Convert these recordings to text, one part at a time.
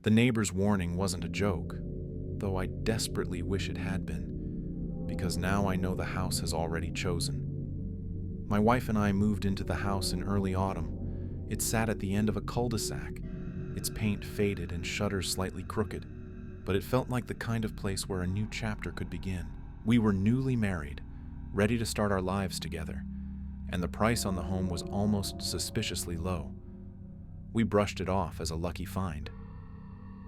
The neighbor's warning wasn't a joke, though I desperately wish it had been, because now I know the house has already chosen. My wife and I moved into the house in early autumn. It sat at the end of a cul-de-sac, its paint faded and shutters slightly crooked, but it felt like the kind of place where a new chapter could begin. We were newly married, ready to start our lives together, and the price on the home was almost suspiciously low. We brushed it off as a lucky find.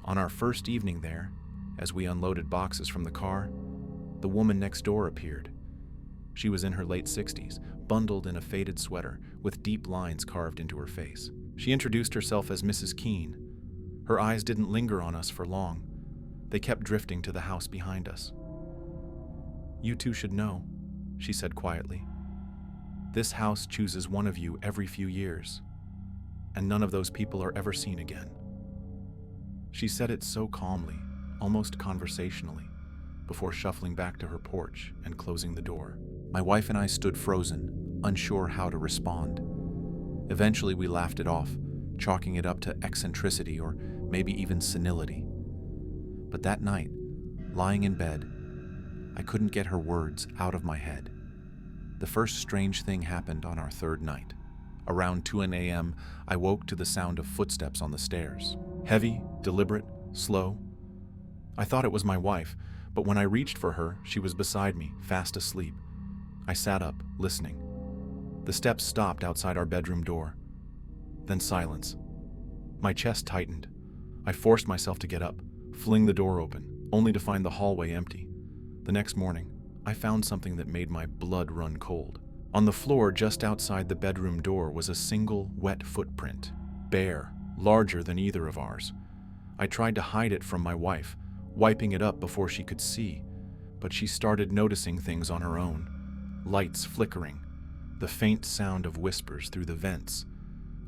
On our first evening there, as we unloaded boxes from the car, the woman next door appeared. She was in her late 60s, bundled in a faded sweater with deep lines carved into her face. She introduced herself as Mrs. Keene. Her eyes didn't linger on us for long. They kept drifting to the house behind us. "You two should know," she said quietly. "This house chooses one of you every few years, and none of those people are ever seen again." She said it so calmly, almost conversationally, before shuffling back to her porch and closing the door. My wife and I stood frozen, unsure how to respond. Eventually we laughed it off, chalking it up to eccentricity or maybe even senility. But that night, lying in bed, I couldn't get her words out of my head. The first strange thing happened on our third night. Around 2 a.m., I woke to the sound of footsteps on the stairs. Heavy, deliberate, slow. I thought it was my wife, but when I reached for her, she was beside me, fast asleep. I sat up, listening. The steps stopped outside our bedroom door. Then silence. My chest tightened. I forced myself to get up, fling the door open, only to find the hallway empty. The next morning, I found something that made my blood run cold. On the floor just outside the bedroom door was a single wet footprint, bare, larger than either of ours. I tried to hide it from my wife, wiping it up before she could see, but she started noticing things on her own. Lights flickering, the faint sound of whispers through the vents,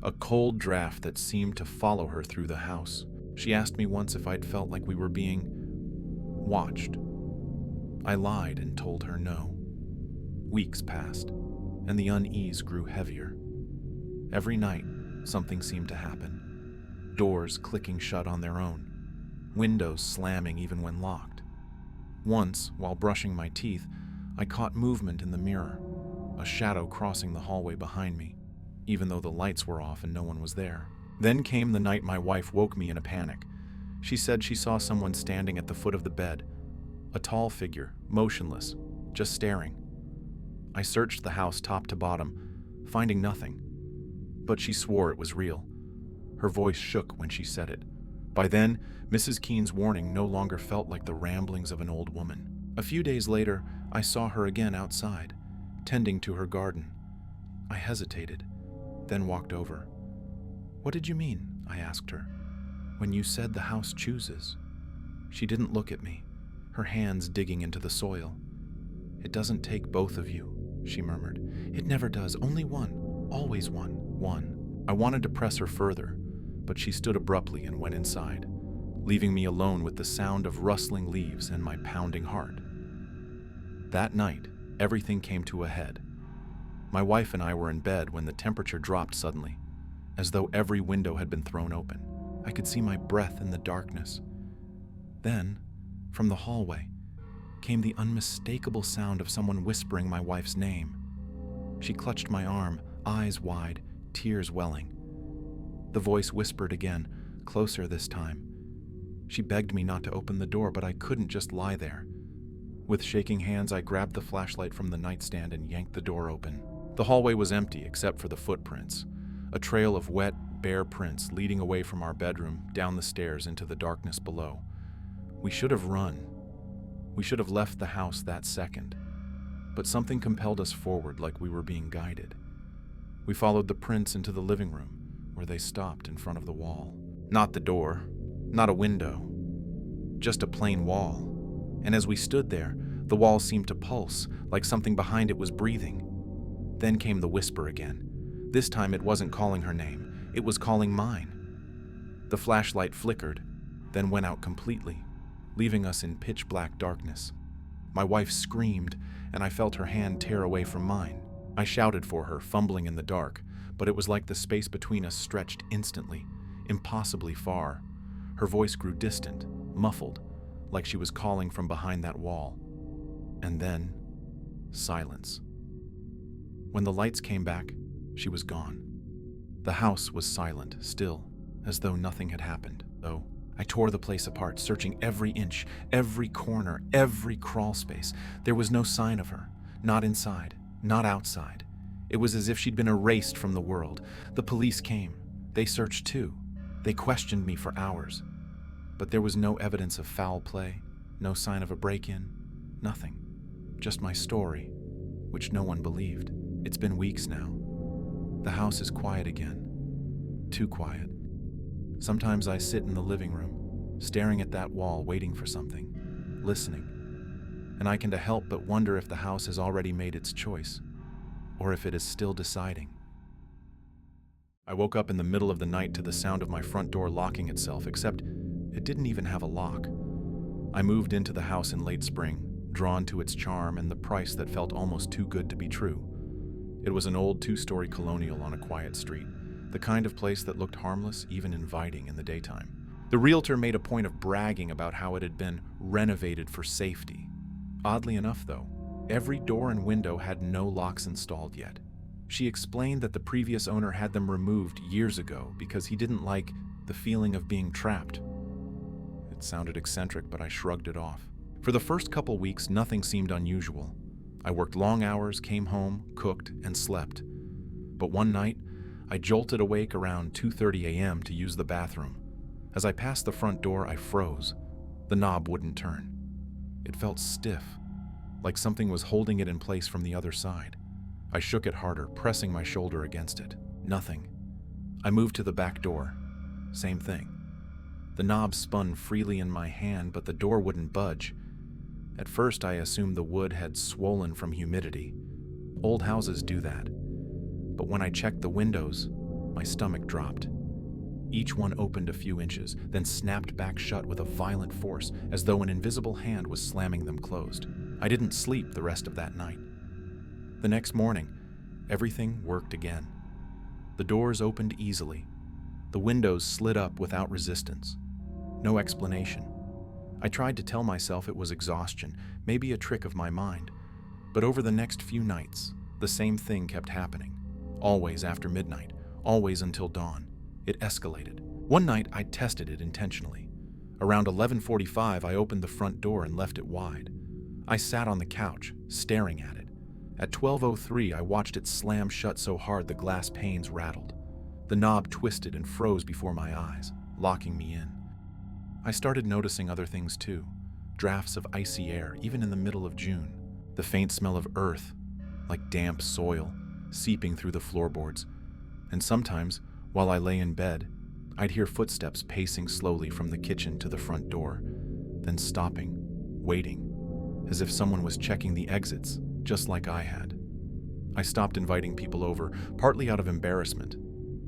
a cold draft that seemed to follow her through the house. She asked me once if I'd felt like we were being watched. I lied and told her no. Weeks passed, and the unease grew heavier. Every night, something seemed to happen. Doors clicking shut on their own, windows slamming even when locked. Once, while brushing my teeth, I caught movement in the mirror, a shadow crossing the hallway behind me, even though the lights were off and no one was there. Then came the night my wife woke me in a panic. She said she saw someone standing at the foot of the bed, a tall figure, motionless, just staring. I searched the house top to bottom, finding nothing, but she swore it was real. Her voice shook when she said it. By then, Mrs. Keene's warning no longer felt like the ramblings of an old woman. A few days later, I saw her again outside, tending to her garden. I hesitated, then walked over. "What did you mean?" I asked her. "When you said the house chooses." She didn't look at me, her hands digging into the soil. "It doesn't take both of you," she murmured. "It never does. Only one. Always one. One." I wanted to press her further, but she stood abruptly and went inside, leaving me alone with the sound of rustling leaves and my pounding heart. That night, everything came to a head. My wife and I were in bed when the temperature dropped suddenly, as though every window had been thrown open. I could see my breath in the darkness. Then, from the hallway, came the unmistakable sound of someone whispering my wife's name. She clutched my arm, eyes wide, tears welling. The voice whispered again, closer this time. She begged me not to open the door, but I couldn't just lie there. With shaking hands, I grabbed the flashlight from the nightstand and yanked the door open. The hallway was empty except for the footprints, a trail of wet, bare prints leading away from our bedroom, down the stairs into the darkness below. We should have run. We should have left the house that second. But something compelled us forward like we were being guided. We followed the prints into the living room, where they stopped in front of the wall. Not the door, not a window, just a plain wall. And as we stood there, the wall seemed to pulse, like something behind it was breathing. Then came the whisper again. This time it wasn't calling her name, it was calling mine. The flashlight flickered, then went out completely, leaving us in pitch-black darkness. My wife screamed, and I felt her hand tear away from mine. I shouted for her, fumbling in the dark, but it was like the space between us stretched instantly, impossibly far. Her voice grew distant, muffled, like she was calling from behind that wall. And then, silence. When the lights came back, she was gone. The house was silent, still, as though nothing had happened, though. I tore the place apart, searching every inch, every corner, every crawl space. There was no sign of her, not inside, not outside. It was as if she'd been erased from the world. The police came. They searched too. They questioned me for hours. But there was no evidence of foul play, no sign of a break-in, nothing. Just my story, which no one believed. It's been weeks now. The house is quiet again. Too quiet. Sometimes I sit in the living room, staring at that wall, waiting for something, listening. And I can't help but wonder if the house has already made its choice, or if it is still deciding. I woke up in the middle of the night to the sound of my front door locking itself, except it didn't even have a lock. I moved into the house in late spring, drawn to its charm and the price that felt almost too good to be true. It was an old 2-story colonial on a quiet street, the kind of place that looked harmless, even inviting in the daytime. The realtor made a point of bragging about how it had been renovated for safety. Oddly enough, though, every door and window had no locks installed yet. She explained that the previous owner had them removed years ago because he didn't like the feeling of being trapped. It sounded eccentric, but I shrugged it off. For the first couple weeks, nothing seemed unusual. I worked long hours, came home, cooked, and slept. But one night, I jolted awake around 2:30 a.m. to use the bathroom. As I passed the front door, I froze. The knob wouldn't turn. It felt stiff, like something was holding it in place from the other side. I shook it harder, pressing my shoulder against it. Nothing. I moved to the back door. Same thing. The knob spun freely in my hand, but the door wouldn't budge. At first, I assumed the wood had swollen from humidity. Old houses do that. But when I checked the windows, my stomach dropped. Each one opened a few inches, then snapped back shut with a violent force, as though an invisible hand was slamming them closed. I didn't sleep the rest of that night. The next morning, everything worked again. The doors opened easily. The windows slid up without resistance. No explanation. I tried to tell myself it was exhaustion, maybe a trick of my mind. But over the next few nights, the same thing kept happening. Always after midnight, always until dawn. It escalated. One night, I tested it intentionally. Around 11:45, I opened the front door and left it wide. I sat on the couch, staring at it. At 12:03, I watched it slam shut so hard the glass panes rattled. The knob twisted and froze before my eyes, locking me in. I started noticing other things too. Drafts of icy air, even in the middle of June. The faint smell of earth, like damp soil, seeping through the floorboards. And sometimes, while I lay in bed, I'd hear footsteps pacing slowly from the kitchen to the front door, then stopping, waiting, as if someone was checking the exits, just like I had. I stopped inviting people over, partly out of embarrassment,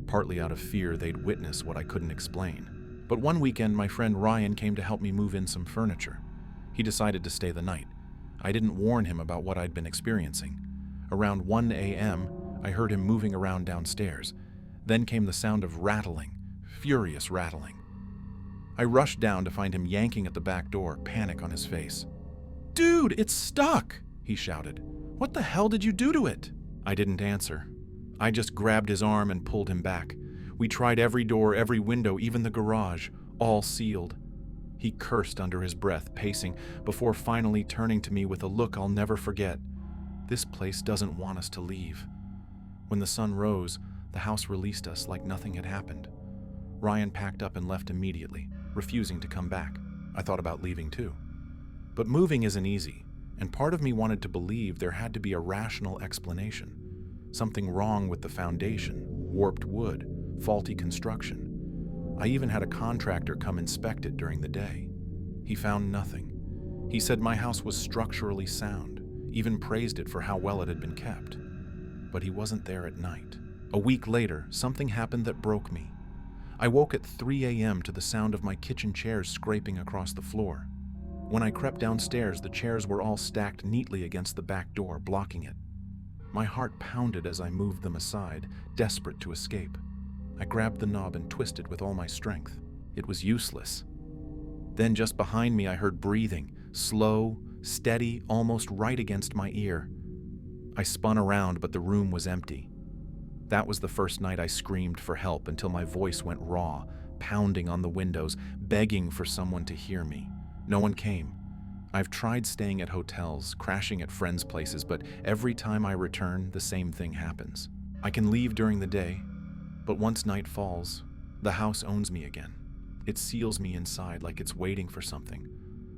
partly out of fear they'd witness what I couldn't explain. But one weekend, my friend Ryan came to help me move in some furniture. He decided to stay the night. I didn't warn him about what I'd been experiencing. Around 1 a.m., I heard him moving around downstairs. Then came the sound of rattling, furious rattling. I rushed down to find him yanking at the back door, panic on his face. "Dude, it's stuck!" he shouted. "What the hell did you do to it?" I didn't answer. I just grabbed his arm and pulled him back. We tried every door, every window, even the garage, all sealed. He cursed under his breath, pacing, before finally turning to me with a look I'll never forget. This place doesn't want us to leave. When the sun rose, the house released us like nothing had happened. Ryan packed up and left immediately, refusing to come back. I thought about leaving too. But moving isn't easy, and part of me wanted to believe there had to be a rational explanation. Something wrong with the foundation, warped wood, faulty construction. I even had a contractor come inspect it during the day. He found nothing. He said my house was structurally sound, even praised it for how well it had been kept. But he wasn't there at night. A week later, something happened that broke me. I woke at 3 a.m. to the sound of my kitchen chairs scraping across the floor. When I crept downstairs, the chairs were all stacked neatly against the back door, blocking it. My heart pounded as I moved them aside, desperate to escape. I grabbed the knob and twisted with all my strength. It was useless. Then just behind me I heard breathing, slow, steady, almost right against my ear. I spun around, but the room was empty. That was the first night I screamed for help until my voice went raw, pounding on the windows, begging for someone to hear me. No one came. I've tried staying at hotels, crashing at friends' places, but every time I return, the same thing happens. I can leave during the day, but once night falls, the house owns me again. It seals me inside like it's waiting for something.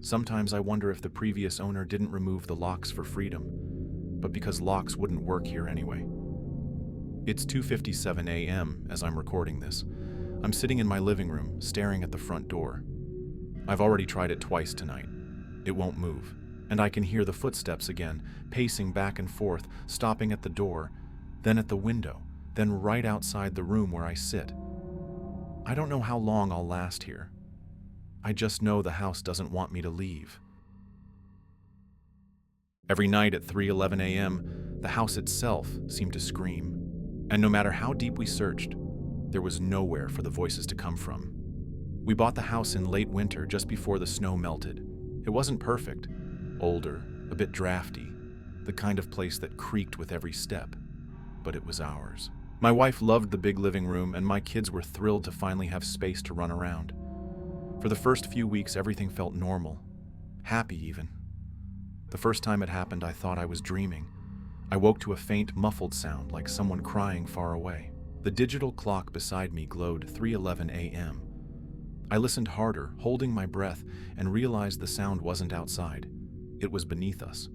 Sometimes I wonder if the previous owner didn't remove the locks for freedom, but because locks wouldn't work here anyway. It's 2:57 a.m. as I'm recording this. I'm sitting in my living room, staring at the front door. I've already tried it twice tonight. It won't move, and I can hear the footsteps again, pacing back and forth, stopping at the door, then at the window, then right outside the room where I sit. I don't know how long I'll last here. I just know the house doesn't want me to leave. Every night at 3:11 a.m., the house itself seemed to scream. And no matter how deep we searched, there was nowhere for the voices to come from. We bought the house in late winter, just before the snow melted. It wasn't perfect. Older, a bit drafty, the kind of place that creaked with every step. But it was ours. My wife loved the big living room, and my kids were thrilled to finally have space to run around. For the first few weeks, everything felt normal. Happy, even. The first time it happened, I thought I was dreaming. I woke to a faint, muffled sound, like someone crying far away. The digital clock beside me glowed 3:11 a.m. I listened harder, holding my breath, and realized the sound wasn't outside. It was beneath us.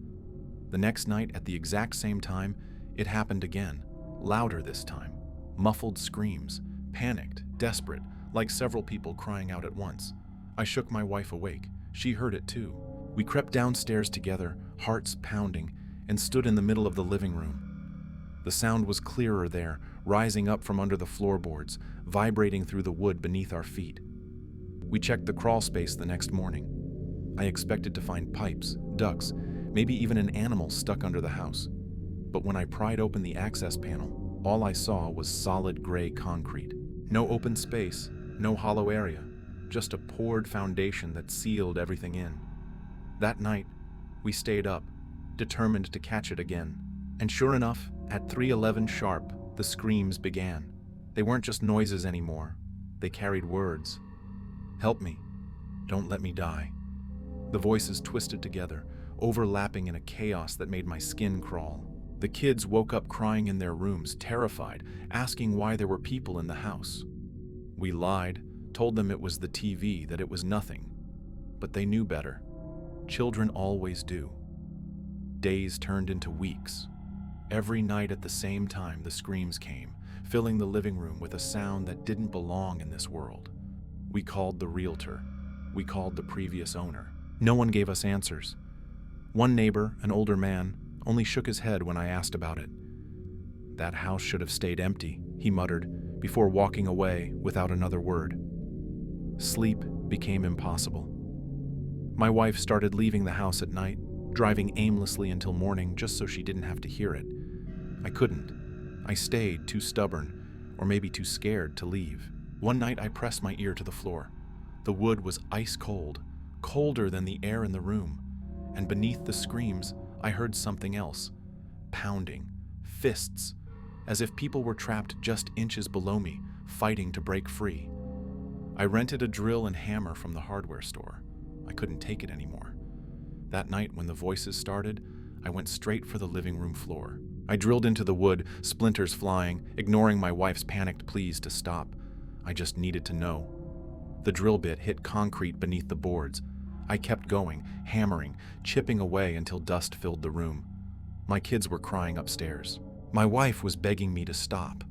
The next night, at the exact same time, it happened again, louder this time. Muffled screams, panicked, desperate, like several people crying out at once. I shook my wife awake. She heard it too. We crept downstairs together, hearts pounding, and stood in the middle of the living room. The sound was clearer there, rising up from under the floorboards, vibrating through the wood beneath our feet. We checked the crawl space the next morning. I expected to find pipes, ducts, maybe even an animal stuck under the house. But when I pried open the access panel, all I saw was solid gray concrete. No open space, no hollow area, just a poured foundation that sealed everything in. That night, we stayed up, determined to catch it again. And sure enough, at 3:11 sharp, the screams began. They weren't just noises anymore. They carried words. Help me. Don't let me die. The voices twisted together, overlapping in a chaos that made my skin crawl. The kids woke up crying in their rooms, terrified, asking why there were people in the house. We lied, told them it was the TV, that it was nothing. But they knew better. Children always do. Days turned into weeks. Every night at the same time, the screams came, filling the living room with a sound that didn't belong in this world. We called the realtor. We called the previous owner. No one gave us answers. One neighbor, an older man, only shook his head when I asked about it. That house should have stayed empty, he muttered, before walking away without another word. Sleep became impossible. My wife started leaving the house at night, driving aimlessly until morning just so she didn't have to hear it. I couldn't. I stayed, too stubborn, or maybe too scared to leave. One night I pressed my ear to the floor. The wood was ice cold, colder than the air in the room, and beneath the screams, I heard something else. Pounding, fists, as if people were trapped just inches below me, fighting to break free. I rented a drill and hammer from the hardware store. I couldn't take it anymore. That night, when the voices started, I went straight for the living room floor. I drilled into the wood, splinters flying, ignoring my wife's panicked pleas to stop. I just needed to know. The drill bit hit concrete beneath the boards. I kept going, hammering, chipping away until dust filled the room. My kids were crying upstairs. My wife was begging me to stop,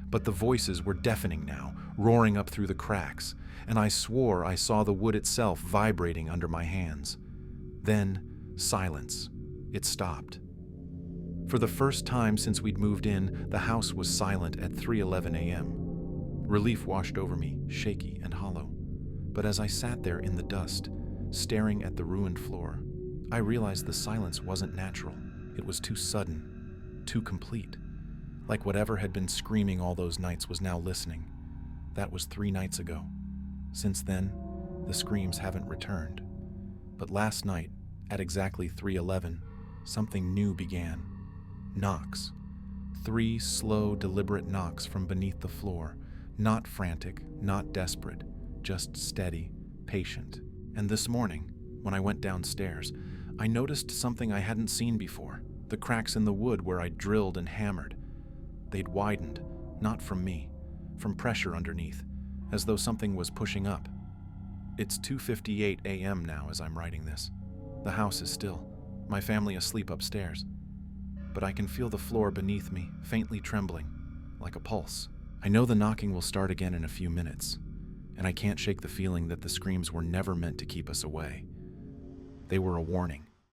but the voices were deafening now, roaring up through the cracks, and I swore I saw the wood itself vibrating under my hands. Then, silence. It stopped. For the first time since we'd moved in, the house was silent at 3:11 a.m. Relief washed over me, shaky and hollow. But as I sat there in the dust, staring at the ruined floor, I realized the silence wasn't natural. It was too sudden, too complete. Like whatever had been screaming all those nights was now listening. That was 3 nights ago. Since then, the screams haven't returned. But last night, at exactly 3:11, something new began. Knocks. 3 slow, deliberate knocks from beneath the floor. Not frantic, not desperate, just steady, patient. And this morning, when I went downstairs, I noticed something I hadn't seen before. The cracks in the wood where I drilled and hammered. They'd widened, not from me, from pressure underneath, as though something was pushing up. It's 2:58 a.m. now as I'm writing this. The house is still, my family asleep upstairs. But I can feel the floor beneath me, faintly trembling, like a pulse. I know the knocking will start again in a few minutes, and I can't shake the feeling that the screams were never meant to keep us away. They were a warning,